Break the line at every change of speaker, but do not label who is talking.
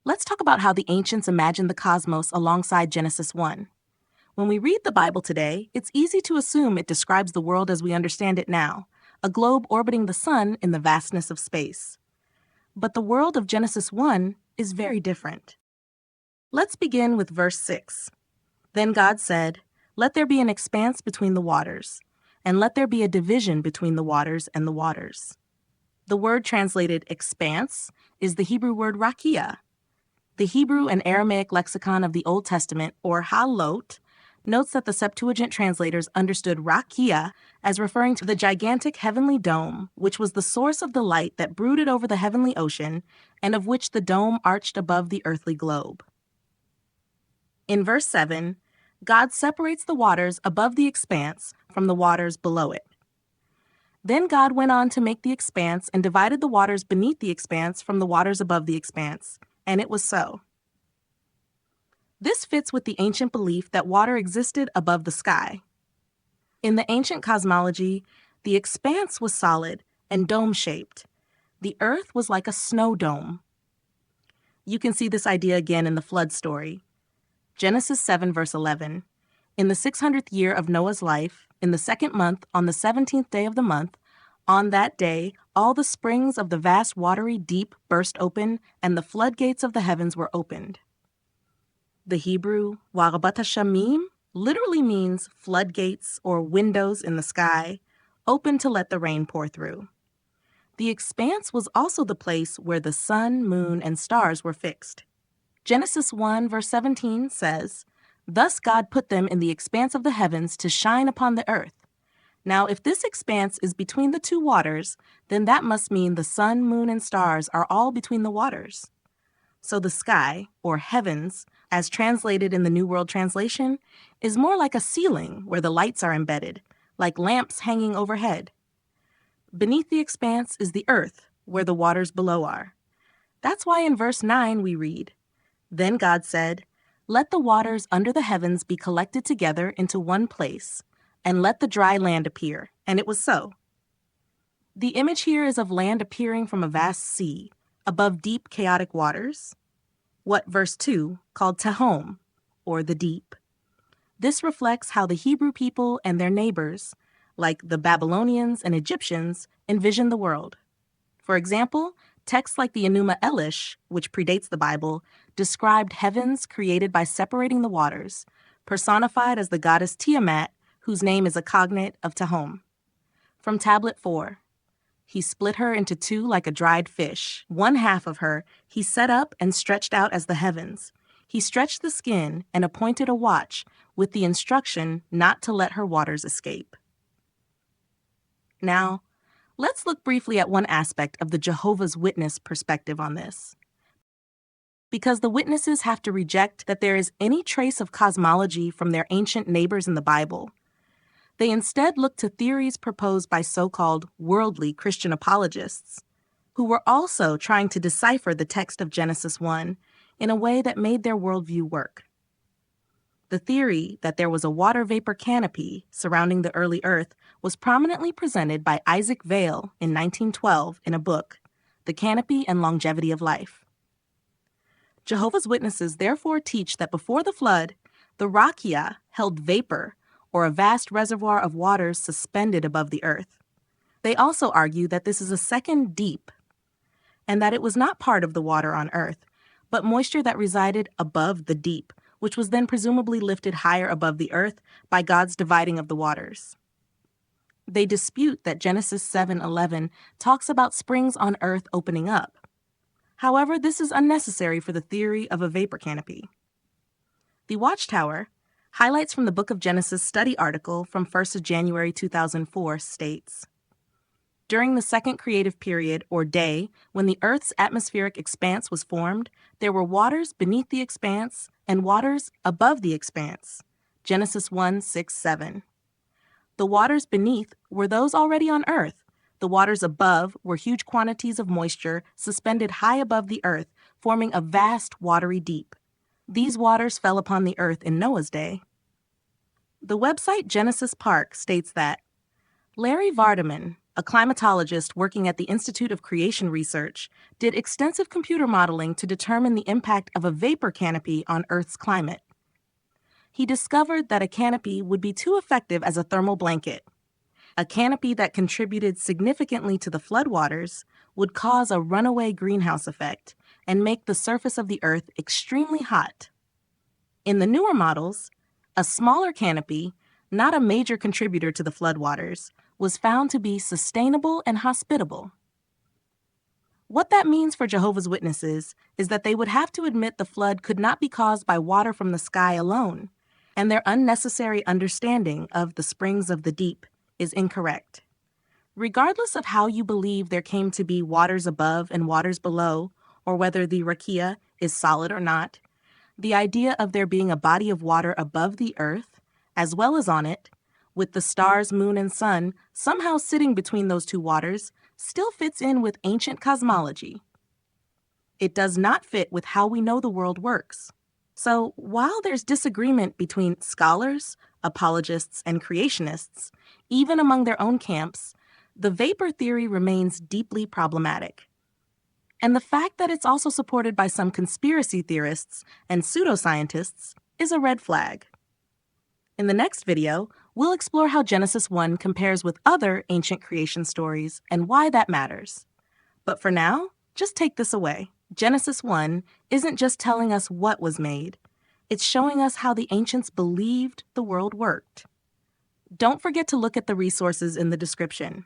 Let's talk about how the ancients imagined the cosmos alongside Genesis 1. When we read the Bible today, it's easy to assume it describes the world as we understand it now, a globe orbiting the sun in the vastness of space. But the world of Genesis 1 is very different. Let's begin with verse 6. Then God said, "Let there be an expanse between the waters, and let there be a division between the waters and the waters." The word translated expanse is the Hebrew word rakia. The Hebrew and Aramaic lexicon of the Old Testament, or halot, notes that the Septuagint translators understood rakia as referring to the gigantic heavenly dome, which was the source of the light that brooded over the heavenly ocean and of which the dome arched above the earthly globe. In verse 7, God separates the waters above the expanse from the waters below it. Then God went on to make the expanse and divided the waters beneath the expanse from the waters above the expanse, and it was so. This fits with the ancient belief that water existed above the sky. In the ancient cosmology, the expanse was solid and dome-shaped. The earth was like a snow dome. You can see this idea again in the flood story. Genesis 7 verse 11. In the 600th year of Noah's life, in the second month, on the 17th day of the month, on that day, all the springs of the vast watery deep burst open, and the floodgates of the heavens were opened. The Hebrew warabat hashamim literally means floodgates or windows in the sky, open to let the rain pour through. The expanse was also the place where the sun, moon, and stars were fixed. Genesis 1 verse 17 says, "Thus God put them in the expanse of the heavens to shine upon the earth." Now, if this expanse is between the two waters, then that must mean the sun, moon, and stars are all between the waters. So the sky, or heavens, as translated in the New World Translation, is more like a ceiling where the lights are embedded, like lamps hanging overhead. Beneath the expanse is the earth, where the waters below are. That's why in verse 9 we read, "Then God said, 'Let the waters under the heavens be collected together into one place, and let the dry land appear.' And it was so." The image here is of land appearing from a vast sea, above deep, chaotic waters, what verse 2 called Tehom, or the deep. This reflects how the Hebrew people and their neighbors, like the Babylonians and Egyptians, envisioned the world. For example, texts like the Enuma Elish, which predates the Bible, described heavens created by separating the waters, personified as the goddess Tiamat, whose name is a cognate of Tehom. From Tablet 4, "He split her into two like a dried fish. One half of her he set up and stretched out as the heavens. He stretched the skin and appointed a watch with the instruction not to let her waters escape." Now, let's look briefly at one aspect of the Jehovah's Witness perspective on this. Because the witnesses have to reject that there is any trace of cosmology from their ancient neighbors in the Bible, they instead look to theories proposed by so-called worldly Christian apologists, who were also trying to decipher the text of Genesis 1 in a way that made their worldview work. The theory that there was a water vapor canopy surrounding the early Earth was prominently presented by Isaac Vail in 1912 in a book, The Canopy and Longevity of Life. Jehovah's Witnesses therefore teach that before the flood, the rakia held vapor, or a vast reservoir of waters suspended above the earth. They also argue that this is a second deep, and that it was not part of the water on earth, but moisture that resided above the deep, which was then presumably lifted higher above the earth by God's dividing of the waters. They dispute that Genesis 7:11 talks about springs on earth opening up. However, this is unnecessary for the theory of a vapor canopy. The Watchtower, highlights from the Book of Genesis study article from 1st of January 2004 states, "During the second creative period, or day, when the Earth's atmospheric expanse was formed, there were waters beneath the expanse and waters above the expanse." Genesis 1:6-7. The waters beneath were those already on Earth. The waters above were huge quantities of moisture suspended high above the earth, forming a vast watery deep. These waters fell upon the earth in Noah's day. The website Genesis Park states that Larry Vardaman, A climatologist working at the Institute of Creation Research did extensive computer modeling to determine the impact of a vapor canopy on Earth's climate. He discovered that a canopy would be too effective as a thermal blanket. A canopy that contributed significantly to the floodwaters would cause a runaway greenhouse effect and make the surface of the Earth extremely hot. In the newer models, a smaller canopy, not a major contributor to the floodwaters, was found to be sustainable and hospitable. What that means for Jehovah's Witnesses is that they would have to admit the flood could not be caused by water from the sky alone, and their unnecessary understanding of the springs of the deep is incorrect. Regardless of how you believe there came to be waters above and waters below, or whether the rakia is solid or not, the idea of there being a body of water above the earth, as well as on it, with the stars, moon, and sun somehow sitting between those two waters, still fits in with ancient cosmology. It does not fit with how we know the world works. So, while there's disagreement between scholars, apologists, and creationists, even among their own camps, the vapor theory remains deeply problematic. And the fact that it's also supported by some conspiracy theorists and pseudoscientists is a red flag. In the next video, we'll explore how Genesis 1 compares with other ancient creation stories and why that matters. But for now, just take this away. Genesis 1 isn't just telling us what was made, it's showing us how the ancients believed the world worked. Don't forget to look at the resources in the description.